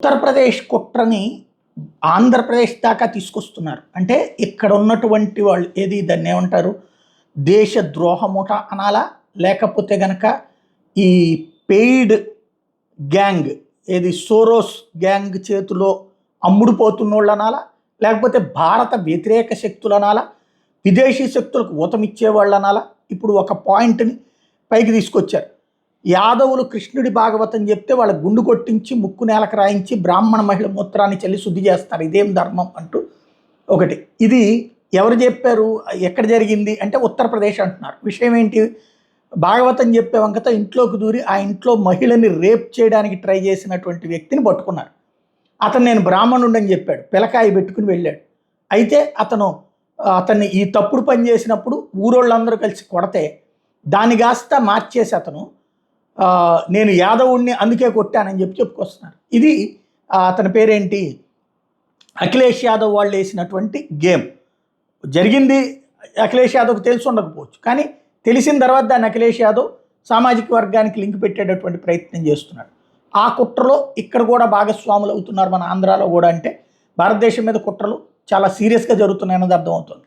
ఉత్తరప్రదేశ్ కుట్రని ఆంధ్రప్రదేశ్ దాకా తీసుకొస్తున్నారు. అంటే ఇక్కడ ఉన్నటువంటి వాళ్ళు దాన్ని ఏమంటారు, దేశ ద్రోహముఠ అనాలా, లేకపోతే గనక ఈ పెయిడ్ గ్యాంగ్ సోరోస్ గ్యాంగ్ చేతిలో అమ్ముడుపోతున్నోళ్ళు అనాలా, లేకపోతే భారత వ్యతిరేక శక్తులు అనాలా, విదేశీ శక్తులకు ఊతమిచ్చేవాళ్ళు అనాలా. ఇప్పుడు ఒక పాయింట్ని పైకి తీసుకొచ్చారు. యాదవులు కృష్ణుడి భాగవతం చెప్తే వాళ్ళ గుండు కొట్టించి ముక్కు నేలకు రాయించి బ్రాహ్మణ మహిళ మూత్రాన్ని చల్లి శుద్ధి చేస్తారు, ఇదేం ధర్మం అంటూ ఒకటి. ఇది ఎవరు చెప్పారు, ఎక్కడ జరిగింది అంటే ఉత్తరప్రదేశ్ అంటున్నారు. విషయం ఏంటి, భాగవతం చెప్పే వంకతో ఇంట్లోకి దూరి ఆ ఇంట్లో మహిళని రేప్ చేయడానికి ట్రై చేసినటువంటి వ్యక్తిని పట్టుకున్నారు. అతను నేను బ్రాహ్మణుడు అని చెప్పాడు, పిలకాయ పెట్టుకుని వెళ్ళాడు. అయితే అతన్ని ఈ తప్పుడు పని చేసినప్పుడు ఊరోళ్ళందరూ కలిసి కొడితే దాన్ని కాస్త మార్చేసి అతను నేను యాదవుడిని అందుకే కొట్టానని చెప్పుకొస్తున్నారు. ఇది అతని పేరేంటి, అఖిలేష్ యాదవ్ వాళ్ళు వేసినటువంటి గేమ్. జరిగింది అఖిలేష్ యాదవ్కి తెలిసి ఉండకపోవచ్చు, కానీ తెలిసిన తర్వాత దాన్ని అఖిలేష్ యాదవ్ సామాజిక వర్గానికి లింక్ పెట్టేటటువంటి ప్రయత్నం చేస్తున్నాడు. ఆ కుట్రలో ఇక్కడ కూడా భాగస్వాములు అవుతున్నారు మన ఆంధ్రాలో కూడా. అంటే భారతదేశం మీద కుట్రలు చాలా సీరియస్గా జరుగుతున్నాయన్నది అర్థమవుతుంది.